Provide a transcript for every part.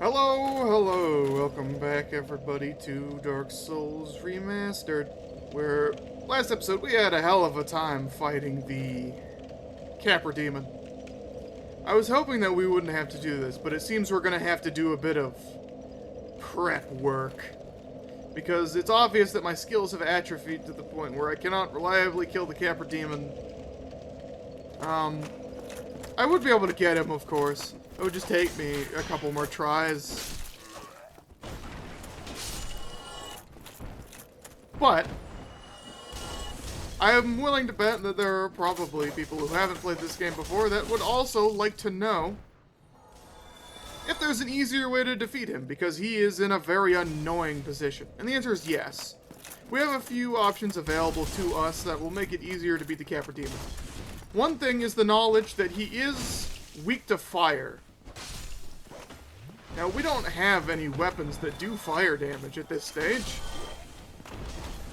Hello, welcome back everybody to Dark Souls Remastered, where last episode we had a hell of a time fighting the Capper Demon. I was hoping that we wouldn't have to do this, but it seems we're gonna have to do a bit of prep work, because it's obvious that my skills have atrophied to the point where I cannot reliably kill the Capper Demon. I would be able to get him, of course. It would just take me a couple more tries. But I am willing to bet that there are probably people who haven't played this game before that would also like to know if there's an easier way to defeat him, because he is in a very annoying position. And the answer is yes. We have a few options available to us that will make it easier to beat the Capper Demon. One thing is the knowledge that he is weak to fire. Now, we don't have any weapons that do fire damage at this stage.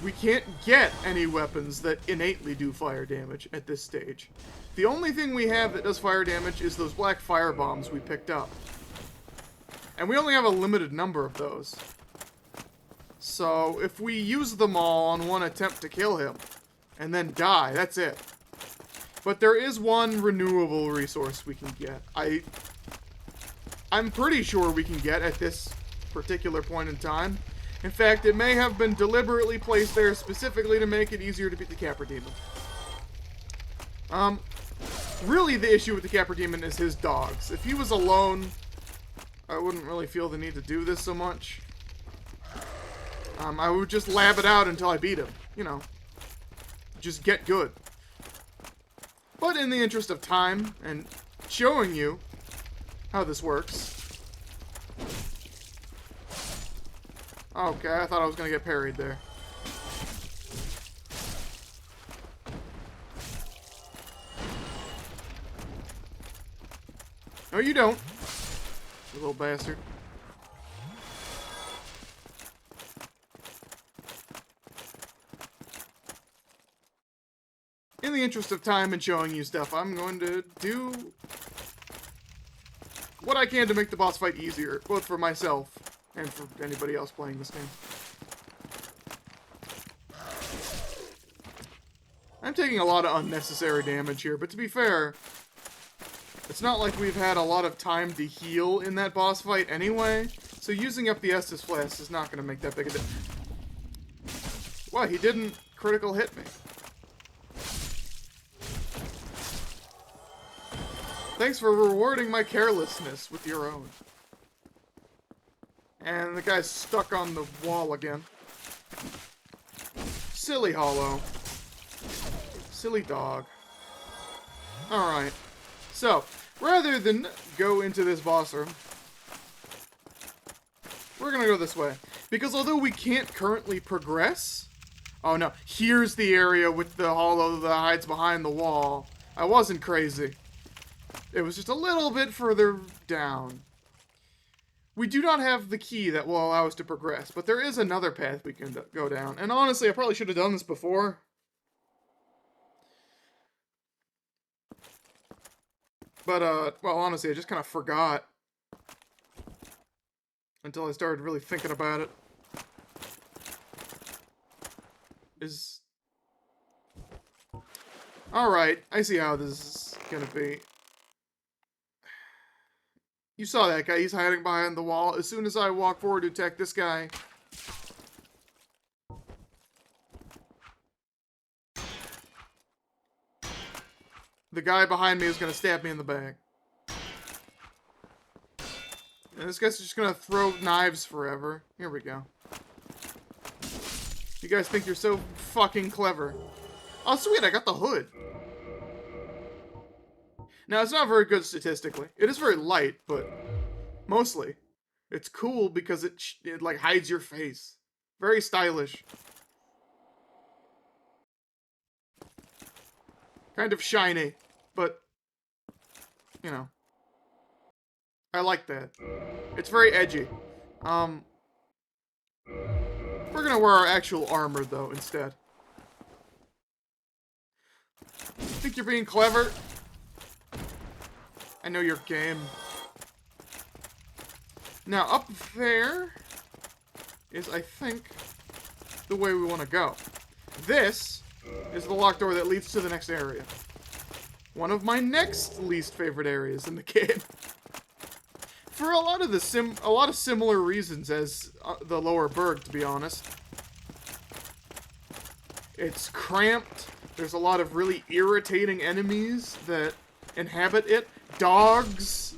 We can't get any weapons that innately do fire damage at this stage. The only thing we have that does fire damage is those black fire bombs we picked up. And we only have a limited number of those. So, if we use them all on one attempt to kill him, and then die, that's it. But there is one renewable resource we can get. I'm pretty sure we can get at this particular point in time. In fact, it may have been deliberately placed there specifically to make it easier to beat the Capper Demon. Really the issue with the Capper Demon is his dogs. If he was alone, I wouldn't really feel the need to do this so much. I would just lab it out until I beat him. You know, just get good. But in the interest of time and showing you how this works. Okay, I thought I was going to get parried there. No, you don't. You little bastard. In the interest of time and showing you stuff, I'm going to do what I can to make the boss fight easier, both for myself and for anybody else playing this game. I'm taking a lot of unnecessary damage here, but to be fair, it's not like we've had a lot of time to heal in that boss fight anyway, so using up the Estus Flask is not going to make that big a difference. Well, he didn't critical hit me. Thanks for rewarding my carelessness with your own. And the guy's stuck on the wall again. Silly Hollow. Silly dog. Alright. So, rather than go into this boss room, we're gonna go this way. Because although we can't currently progress... Oh no, here's the area with the hollow that hides behind the wall. I wasn't crazy. It was just a little bit further down. We do not have the key that will allow us to progress, but there is another path we can go down. And honestly, I probably should have done this before. But, well, honestly, I just kind of forgot. Until I started really thinking about it. Alright, I see how this is gonna be. You saw that guy, he's hiding behind the wall. As soon as I walk forward to attack this guy... the guy behind me is going to stab me in the back. And this guy's just going to throw knives forever. Here we go. You guys think you're so fucking clever. Oh, sweet, I got the hood. Now, it's not very good statistically. It is very light, but mostly. It's cool because it like, hides your face. Very stylish. Kind of shiny, but, you know. I like that. It's very edgy. We're gonna wear our actual armor, though, instead. Think you're being clever? I know your game. Now, up there is, I think, the way we want to go. This is the locked door that leads to the next area. One of my next least favorite areas in the game. For a lot of similar reasons as the lower Burg, to be honest. It's cramped. There's a lot of really irritating enemies that inhabit it. Dogs,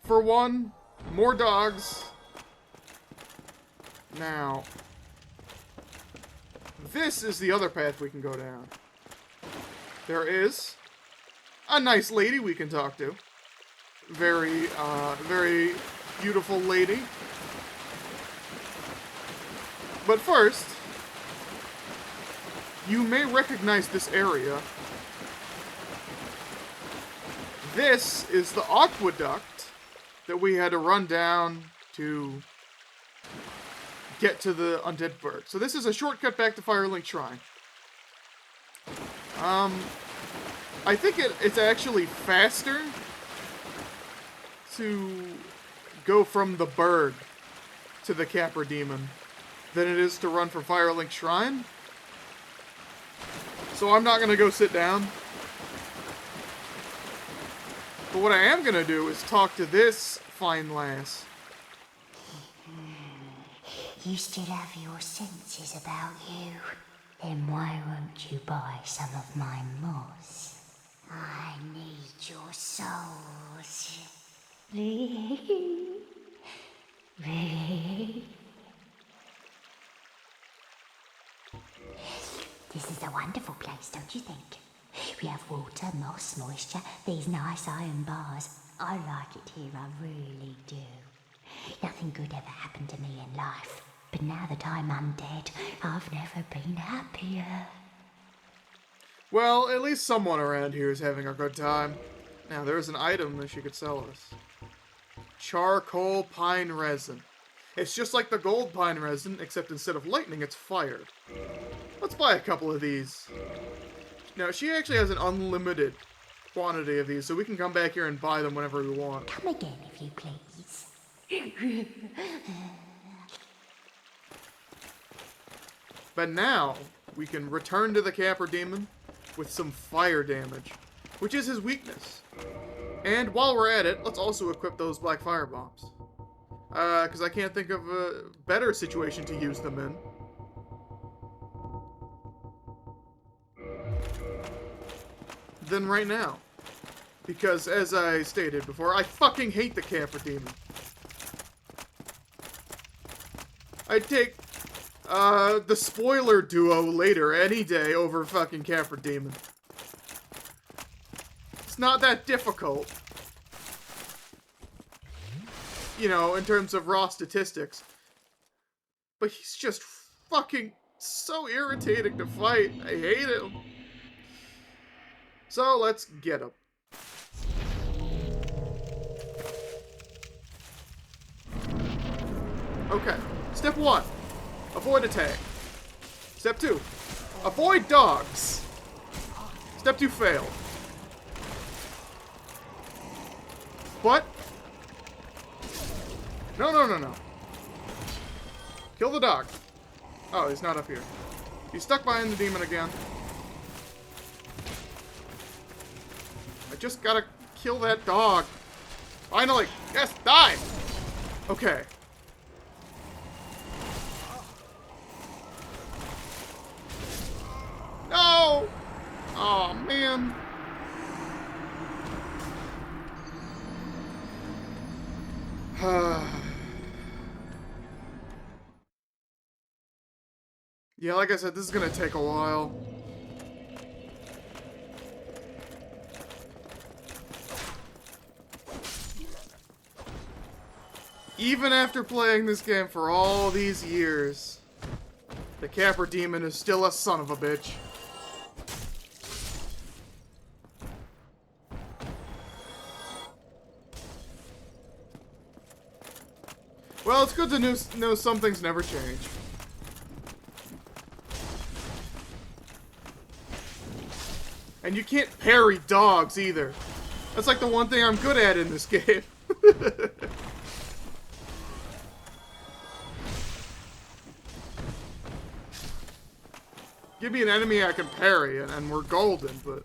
for one. More dogs. Now, this is the other path we can go down. There is a nice lady we can talk to. Very beautiful lady. But first, you may recognize this area. This is the aqueduct that we had to run down to get to the Undead Burg. So this is a shortcut back to Firelink Shrine. I think it's actually faster to go from the Burg to the Capra Demon than it is to run from Firelink Shrine. So I'm not going to go sit down. But what I am going to do is talk to this fine lass. You still have your senses about you. Then why won't you buy some of my moss? I need your souls. This is a wonderful place, don't you think? We have water, moss, moisture, these nice iron bars. I like it here, I really do. Nothing good ever happened to me in life. But now that I'm undead, I've never been happier. Well, at least someone around here is having a good time. Now, there's an item that she could sell us. Charcoal pine resin. It's just like the gold pine resin, except instead of lightning, it's fire. Let's buy a couple of these. Now, she actually has an unlimited quantity of these, so we can come back here and buy them whenever we want. Come again, if you please. But now, we can return to the Capra Demon with some fire damage, which is his weakness. And while we're at it, let's also equip those black fire bombs. Because I can't think of a better situation to use them in. Than right now. Because, as I stated before, I fucking hate the Capra Demon. I'd take the spoiler duo later any day over fucking Capra Demon. It's not that difficult. You know, in terms of raw statistics. But he's just fucking so irritating to fight. I hate him. So, let's get him. Okay. Step 1. Avoid attack. Step 2. Avoid dogs. Step 2 failed. What? No. Kill the dog. Oh, he's not up here. He's stuck behind the demon again. I just gotta kill that dog. Finally. Yes, die. Okay. No! Oh, man. Yeah, like I said, this is gonna take a while. Even after playing this game for all these years, the Capra Demon is still a son of a bitch. Well, it's good to know some things never change. And you can't parry dogs either. That's like the one thing I'm good at in this game. Give me an enemy I can parry, and we're golden, but...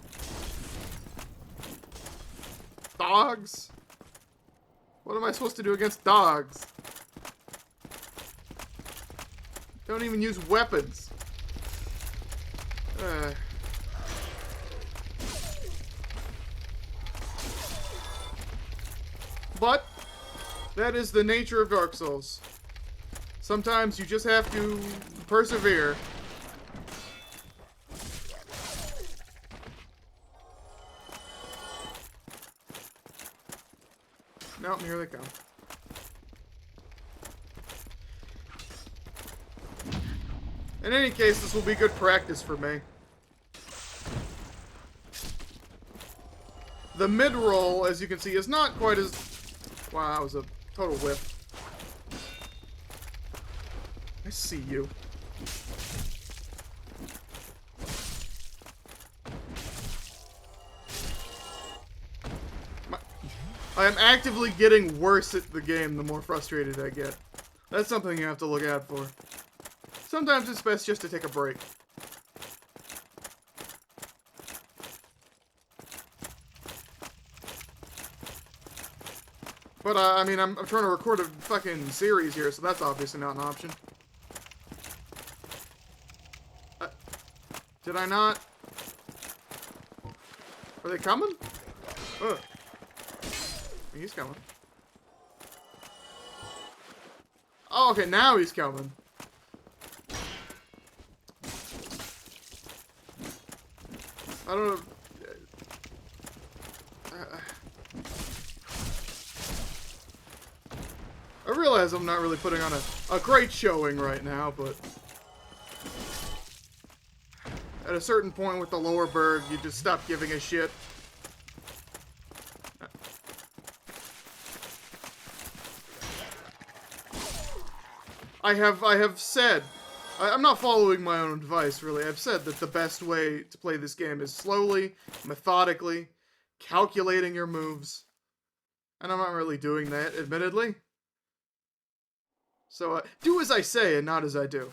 Dogs? What am I supposed to do against dogs? Don't even use weapons. But, that is the nature of Dark Souls. Sometimes you just have to persevere. Nope, here they come. In any case, this will be good practice for me. The mid-roll, as you can see, is not quite as... Wow, that was a total whip. I see you. I am actively getting worse at the game the more frustrated I get. That's something you have to look out for. Sometimes it's best just to take a break. But, I mean, I'm trying to record a fucking series here, so that's obviously not an option. Did I not? Are they coming? Ugh. He's coming. Oh, okay, now he's coming. I don't know. I realize I'm not really putting on a great showing right now, but at a certain point with the lower Burg, you just stop giving a shit. I have said, I'm not following my own advice, really. I've said that the best way to play this game is slowly, methodically, calculating your moves. And I'm not really doing that, admittedly. So, do as I say and not as I do.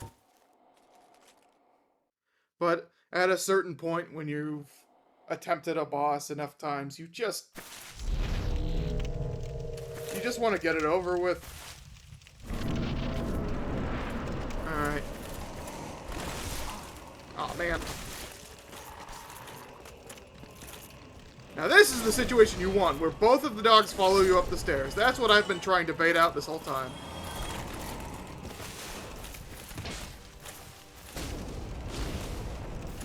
But at a certain point, when you've attempted a boss enough times, you just want to get it over with. Alright. Oh, man. Now this is the situation you want, where both of the dogs follow you up the stairs. That's what I've been trying to bait out this whole time.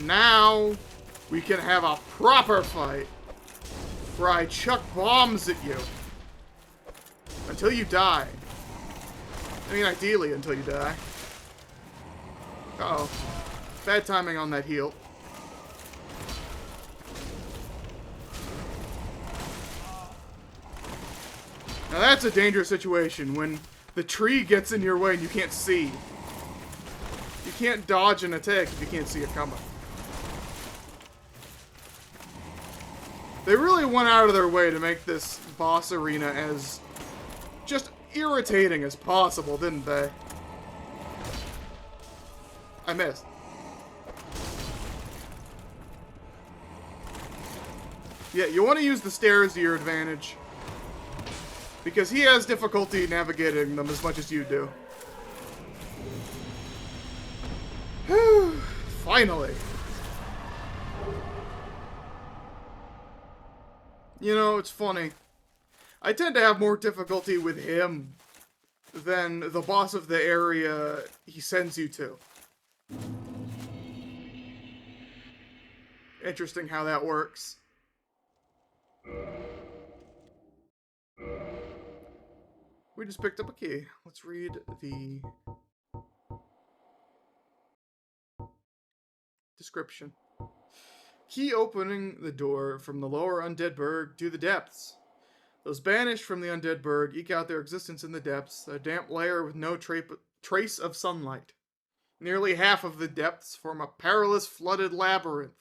Now, we can have a proper fight, where I chuck bombs at you. Until you die. I mean, ideally, until you die. Uh-oh. Bad timing on that heal. Now that's a dangerous situation, when the tree gets in your way and you can't see. You can't dodge an attack if you can't see it coming. They really went out of their way to make this boss arena as just irritating as possible, didn't they? I missed. Yeah, you want to use the stairs to your advantage, because he has difficulty navigating them as much as you do. Finally. You know, it's funny. I tend to have more difficulty with him than the boss of the area he sends you to. Interesting how that works. We just picked up a key. Let's read the description. Key opening the door from the lower undead Burg to the depths. Those banished from the undead Burg eke out their existence in the depths, a damp lair with no trace of sunlight. Nearly half of the depths form a perilous flooded labyrinth.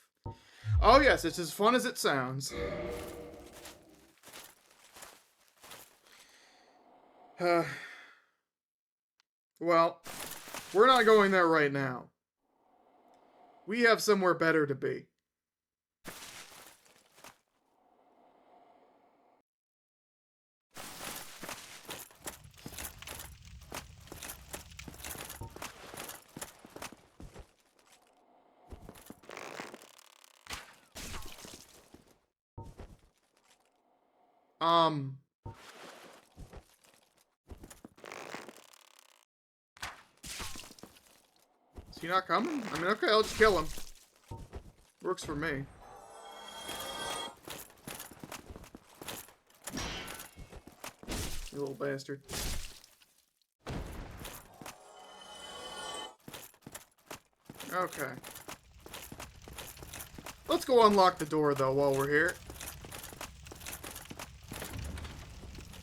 Oh yes, it's as fun as it sounds. Well, we're not going there right now. We have somewhere better to be. Is he not coming? I mean, okay, I'll just kill him. Works for me. You little bastard. Okay. Let's go unlock the door, though, while we're here.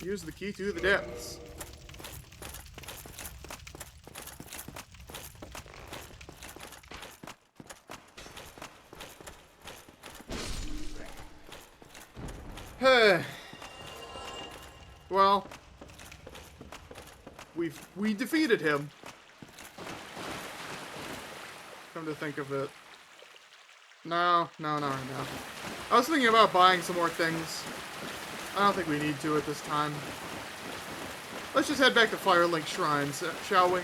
Use the key to the depths. Well, we defeated him. Come to think of it. No. I was thinking about buying some more things. I don't think we need to at this time. Let's just head back to Firelink Shrines, shall we?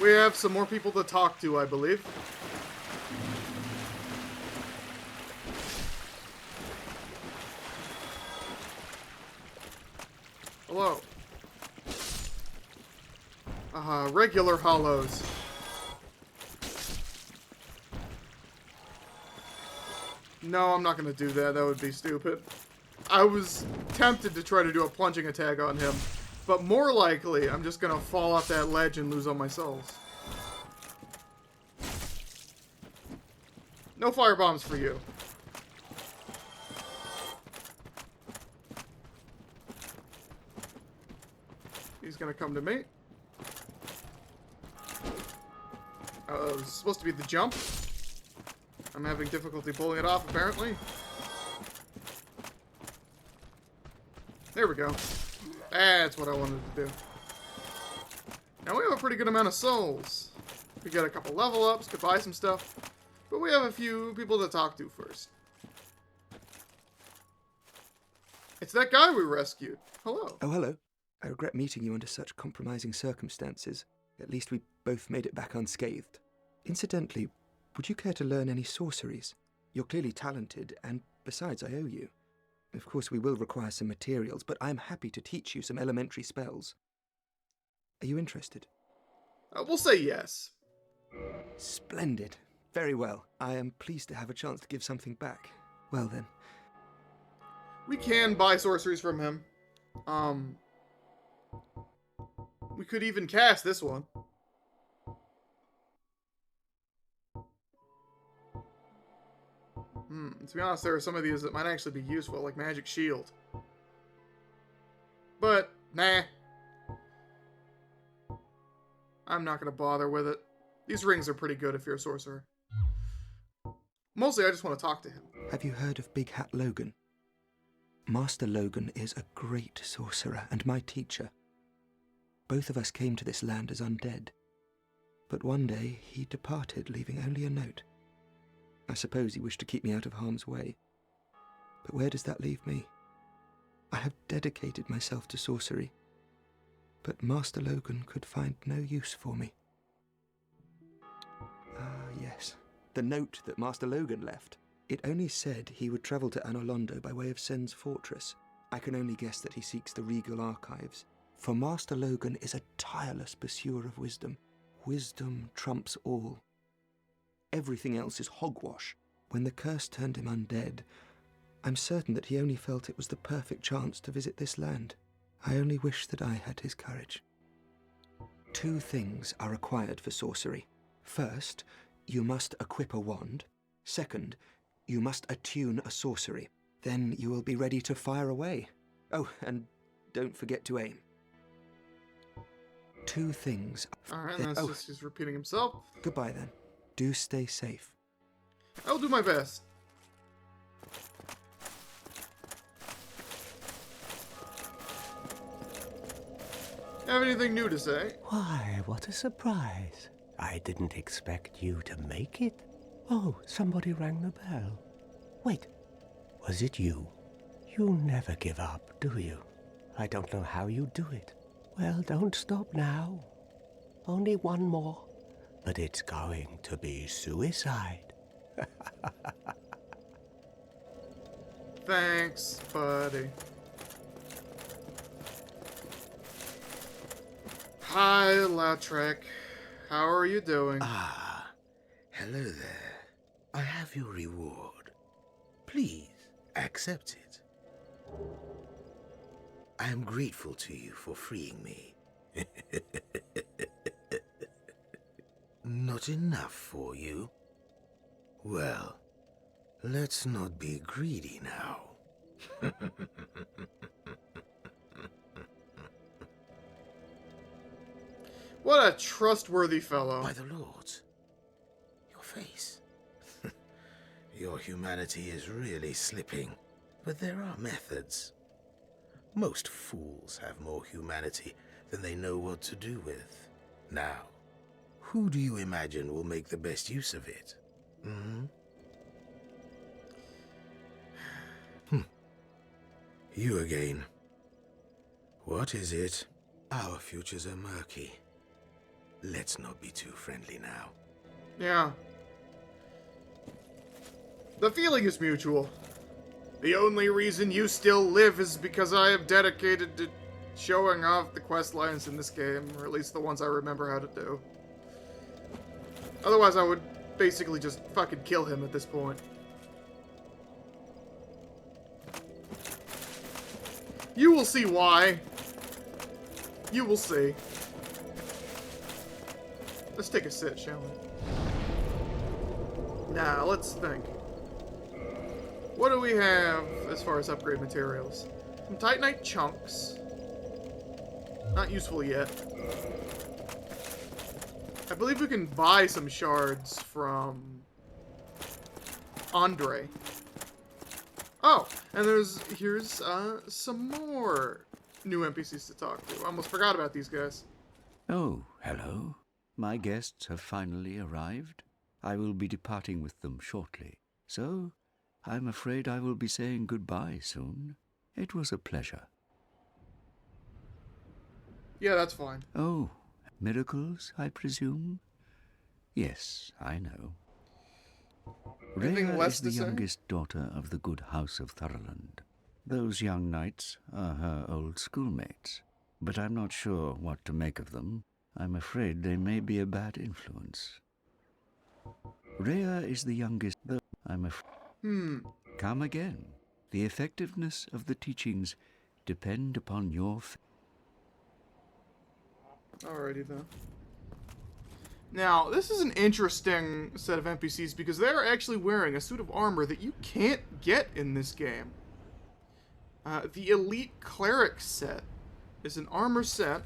We have some more people to talk to, I believe. Hello. Regular hollows. No, I'm not gonna do that. That would be stupid. I was tempted to try to do a plunging attack on him, but more likely, I'm just gonna fall off that ledge and lose all my souls. No fire bombs for you. He's gonna come to me. This is supposed to be the jump. I'm having difficulty pulling it off, apparently. There we go. That's what I wanted to do. Now we have a pretty good amount of souls. We got a couple level ups, could buy some stuff. But we have a few people to talk to first. It's that guy we rescued. Hello. Oh, hello. I regret meeting you under such compromising circumstances. At least we both made it back unscathed. Incidentally, would you care to learn any sorceries? You're clearly talented, and besides, I owe you. Of course, we will require some materials, but I'm happy to teach you some elementary spells. Are you interested? We'll say yes. Splendid. Very well. I am pleased to have a chance to give something back. Well then. We can buy sorceries from him. We could even cast this one. To be honest, there are some of these that might actually be useful, like Magic Shield. But, nah. I'm not going to bother with it. These rings are pretty good if you're a sorcerer. Mostly, I just want to talk to him. Have you heard of Big Hat Logan? Master Logan is a great sorcerer and my teacher. Both of us came to this land as undead. But one day, he departed, leaving only a note. I suppose he wished to keep me out of harm's way. But where does that leave me? I have dedicated myself to sorcery. But Master Logan could find no use for me. Ah, yes. The note that Master Logan left. It only said he would travel to Anolondo by way of Sen's fortress. I can only guess that he seeks the regal archives. For Master Logan is a tireless pursuer of wisdom. Wisdom trumps all. Everything else is hogwash. When the curse turned him undead, I'm certain that he only felt it was the perfect chance to visit this land. I only wish that I had his courage. 2 things are required for sorcery. First, you must equip a wand. Second, you must attune a sorcery. Then you will be ready to fire away. Oh, and don't forget to aim. 2 things. Alright, that's just he's repeating himself. Goodbye then. Do stay safe. I'll do my best. Have anything new to say? Why, what a surprise. I didn't expect you to make it. Oh, somebody rang the bell. Wait, was it you? You never give up, do you? I don't know how you do it. Well, don't stop now. Only one more. But it's going to be suicide. Thanks, buddy. Hi, Lautrec. How are you doing? Ah, hello there. I have your reward. Please, accept it. I am grateful to you for freeing me. Not enough for you? Well, let's not be greedy now. What a trustworthy fellow. By the Lords, your face. Your humanity is really slipping, but there are methods. Most fools have more humanity than they know what to do with. Now, who do you imagine will make the best use of it? You again. What is it? Our futures are murky. Let's not be too friendly now. Yeah. The feeling is mutual. The only reason you still live is because I have dedicated to showing off the quest lines in this game, or at least the ones I remember how to do. Otherwise, I would basically just fucking kill him at this point. You will see why. You will see. Let's take a sit, shall we? Now, let's think. What do we have as far as upgrade materials? Some Titanite chunks. Not useful yet. I believe we can buy some shards from Andre. Oh, and here's some more new NPCs to talk to. I almost forgot about these guys. Oh, hello. My guests have finally arrived. I will be departing with them shortly. So, I'm afraid I will be saying goodbye soon. It was a pleasure. Yeah, that's fine. Oh, miracles, I presume? Yes, I know. Anything Rhea less is the to say? youngest daughter of the good house of Thurland. Those young knights are her old schoolmates, but I'm not sure what to make of them. I'm afraid they may be a bad influence. Rhea is the youngest, though I'm afraid. Come again. The effectiveness of the teachings depend upon your Alrighty then. Now, this is an interesting set of NPCs because they're actually wearing a suit of armor that you can't get in this game. The Elite Cleric set is an armor set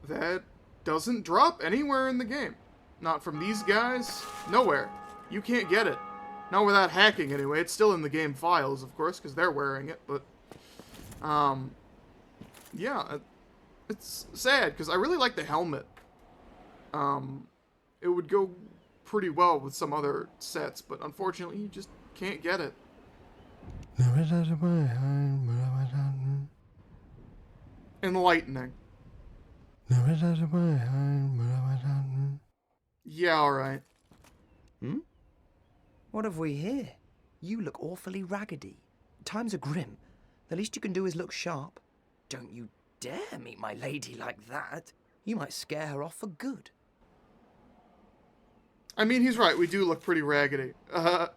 that doesn't drop anywhere in the game. Not from these guys, nowhere. You can't get it. Not without hacking anyway. It's still in the game files, of course, because they're wearing it, but yeah, it's sad because I really like the helmet. It would go pretty well with some other sets, but unfortunately you just can't get it. Enlightening. Yeah, alright. What have we here? You look awfully raggedy. Times are grim. The least you can do is look sharp. Don't you dare meet my lady like that. You might scare her off for good. I mean, he's right, we do look pretty raggedy. But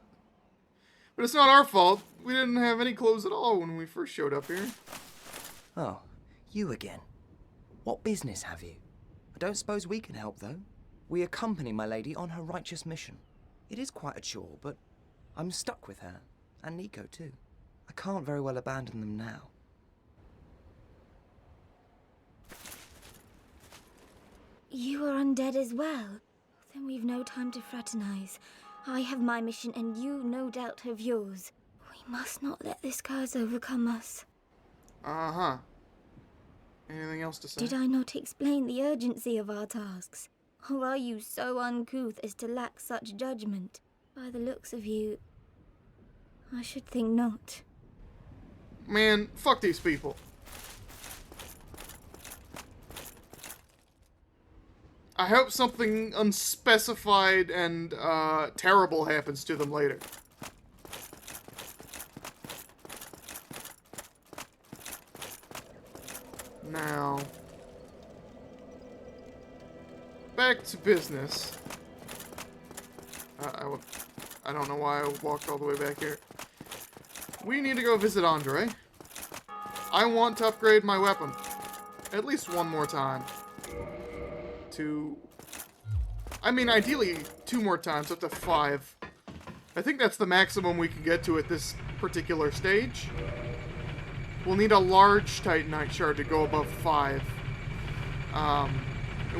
it's not our fault. We didn't have any clothes at all when we first showed up here. Oh, you again. What business have you? I don't suppose we can help, though. We accompany my lady on her righteous mission. It is quite a chore, but I'm stuck with her, and Nico too. I can't very well abandon them now. You are undead as well? Then we've no time to fraternize. I have my mission, and you no doubt have yours. We must not let this curse overcome us. Uh-huh. Anything else to say? Did I not explain the urgency of our tasks? Or are you so uncouth as to lack such judgment? By the looks of you, I should think not. Man, fuck these people. I hope something unspecified and terrible happens to them later. Now, back to business. I don't know why I walked all the way back here. We need to go visit Andre. I want to upgrade my weapon. At least one more time. I mean, ideally, 2 more times, up to 5. I think that's the maximum we can get to at this particular stage. We'll need a large Titanite shard to go above 5.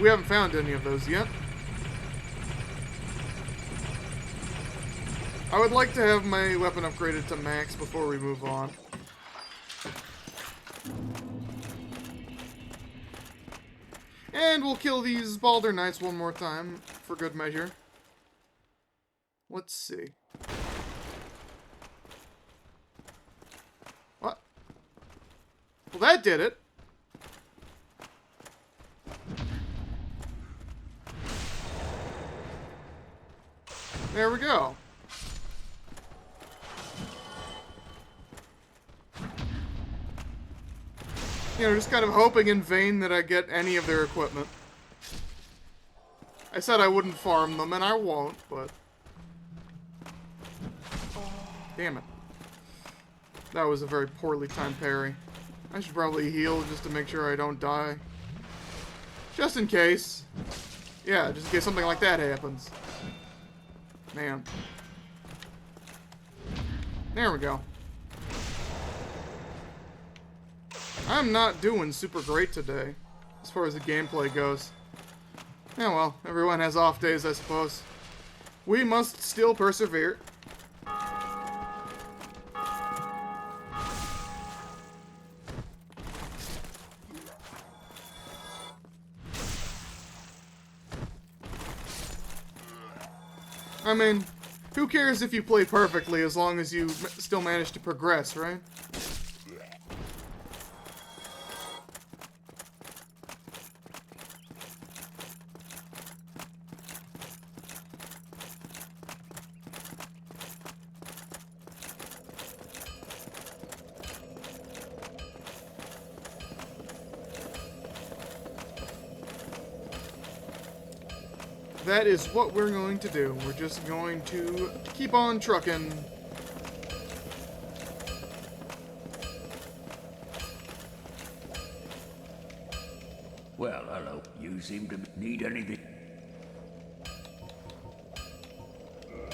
We haven't found any of those yet. I would like to have my weapon upgraded to max before we move on. And we'll kill these Baldur Knights one more time, for good measure. Let's see. What? Well, that did it. There we go. You know, just kind of hoping in vain that I get any of their equipment. I said I wouldn't farm them, and I won't, but... Damn it. That was a very poorly timed parry. I should probably heal just to make sure I don't die. Just in case. Yeah, just in case something like that happens. Man. There we go. I'm not doing super great today, as far as the gameplay goes. Yeah, well, everyone has off days, I suppose. We must still persevere. I mean, who cares if you play perfectly as long as you still manage to progress, right? That is what we're going to do. We're just going to keep on trucking. Well, hello. You seem to need anything.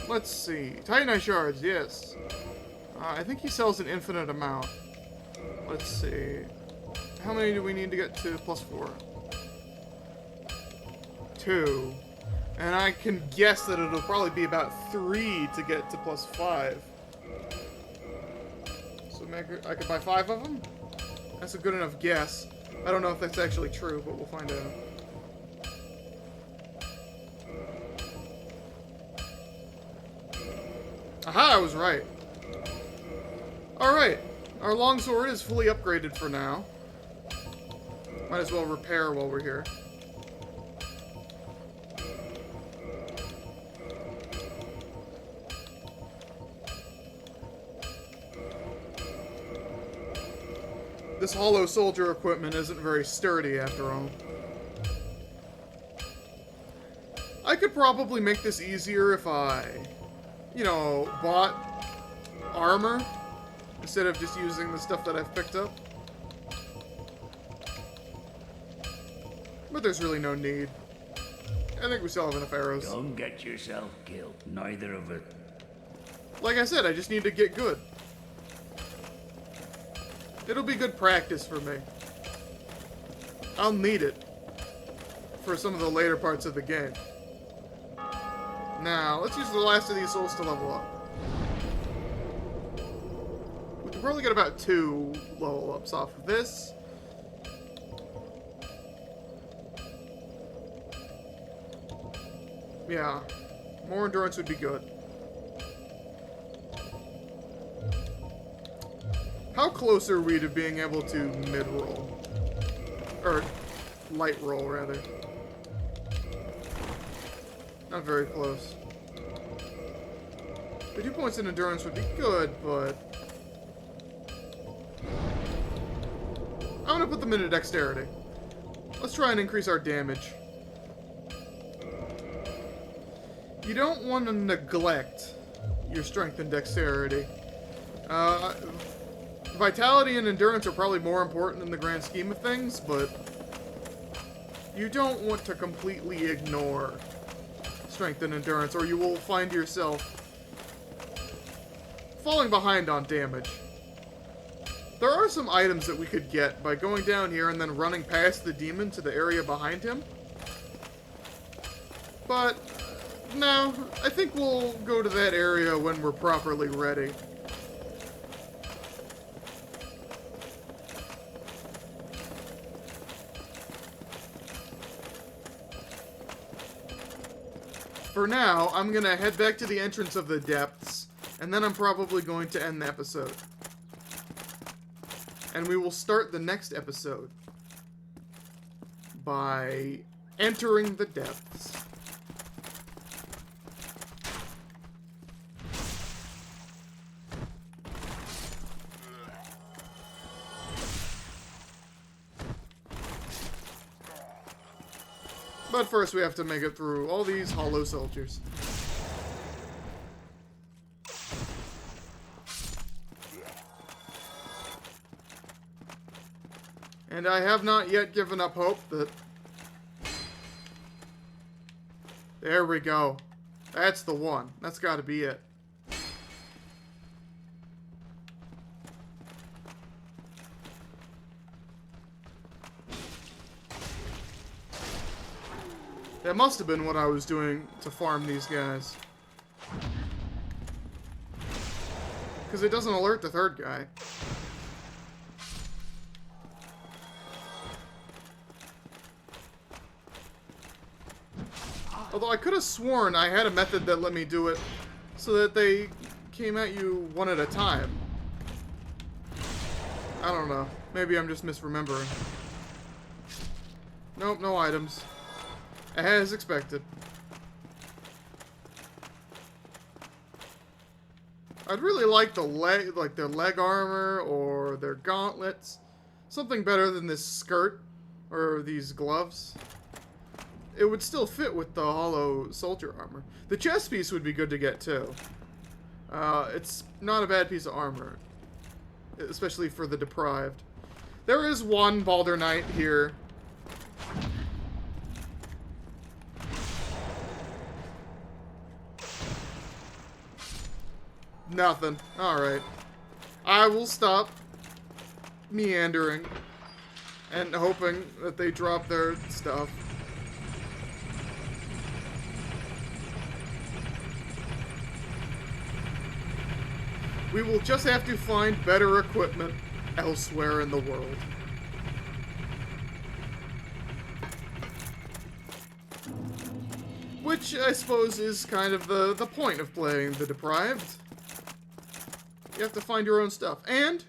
Let's see. Titanite shards, yes. I think he sells an infinite amount. Let's see. How many do we need to get to +4? 2. And I can guess that it'll probably be about 3 to get to +5. So I could buy 5 of them? That's a good enough guess. I don't know if that's actually true, but we'll find out. Aha, I was right. Alright, our longsword is fully upgraded for now. Might as well repair while we're here. This hollow soldier equipment isn't very sturdy after all. I could probably make this easier if I, you know, bought armor instead of just using the stuff that I've picked up. But there's really no need. I think we still have enough arrows. Don't get yourself killed. Neither of it. Like I said, I just need to get good. It'll be good practice for me. I'll need it for some of the later parts of the game. Now, let's use the last of these souls to level up. We can probably get about 2 level ups off of this. Yeah. More endurance would be good. How close are we to being able to mid-roll? Or light roll, rather. Not very close. 2 points in endurance would be good, but... I'm gonna put them into dexterity. Let's try and increase our damage. You don't want to neglect your strength and dexterity. Vitality and endurance are probably more important in the grand scheme of things, but you don't want to completely ignore strength and endurance, or you will find yourself falling behind on damage. There are some items that we could get by going down here and then running past the demon to the area behind him. But, no, I think we'll go to that area when we're properly ready. For now, I'm gonna head back to the entrance of the depths, and then I'm probably going to end the episode. And we will start the next episode by entering the depths. But first we have to make it through all these hollow soldiers. And I have not yet given up hope that... There we go. That's the one. That's gotta be it. That must have been what I was doing to farm these guys. Because it doesn't alert the third guy. Although I could have sworn I had a method that let me do it so that they came at you one at a time. I don't know. Maybe I'm just misremembering. Nope, no items. As expected. I'd really like their leg armor or their gauntlets. Something better than this skirt or these gloves. It would still fit with the hollow soldier armor. The chest piece would be good to get too. It's not a bad piece of armor, especially for the deprived. There is one Baldur Knight here. Nothing. Alright. I will stop meandering and hoping that they drop their stuff. We will just have to find better equipment elsewhere in the world. Which, I suppose, is kind of the point of playing the Deprived. You have to find your own stuff. And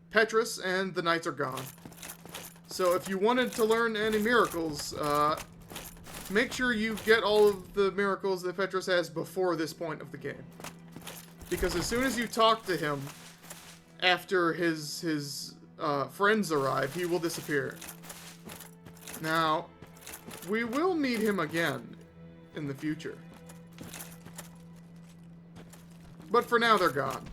Petrus and the knights are gone. So if you wanted to learn any miracles, make sure you get all of the miracles that Petrus has before this point of the game. Because as soon as you talk to him after his friends arrive, he will disappear. Now, we will meet him again in the future. But for now, they're gone.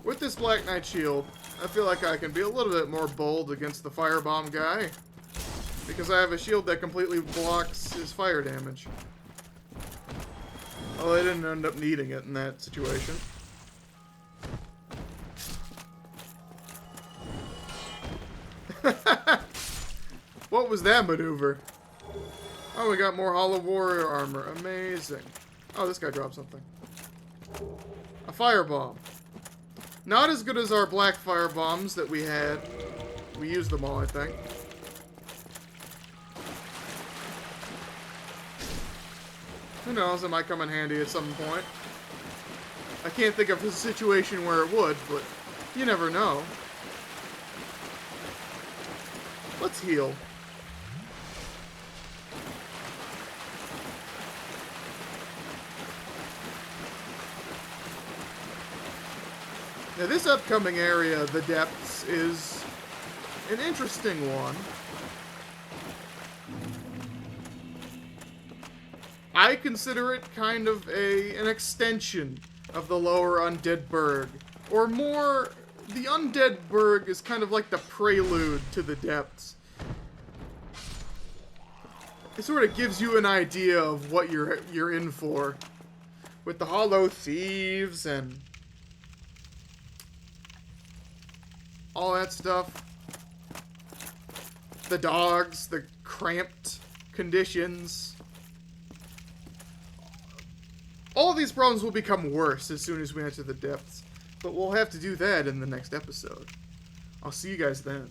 With this Black Knight shield, I feel like I can be a little bit more bold against the firebomb guy. Because I have a shield that completely blocks his fire damage. Although I didn't end up needing it in that situation. What was that maneuver? Oh, we got more Hollow Warrior armor. Amazing. Oh, this guy dropped something. A firebomb. Not as good as our black fire bombs that we had. We used them all, I think. Who knows, it might come in handy at some point. I can't think of a situation where it would, but you never know. Let's heal. Now this upcoming area, the Depths, is an interesting one. I consider it kind of an extension of the lower Undead Burg. Or more, the Undead Burg is kind of like the prelude to the Depths. It sort of gives you an idea of what you're in for. With the Hollow Thieves and all that stuff. The dogs, the cramped conditions. All of these problems will become worse as soon as we enter the Depths. But we'll have to do that in the next episode. I'll see you guys then.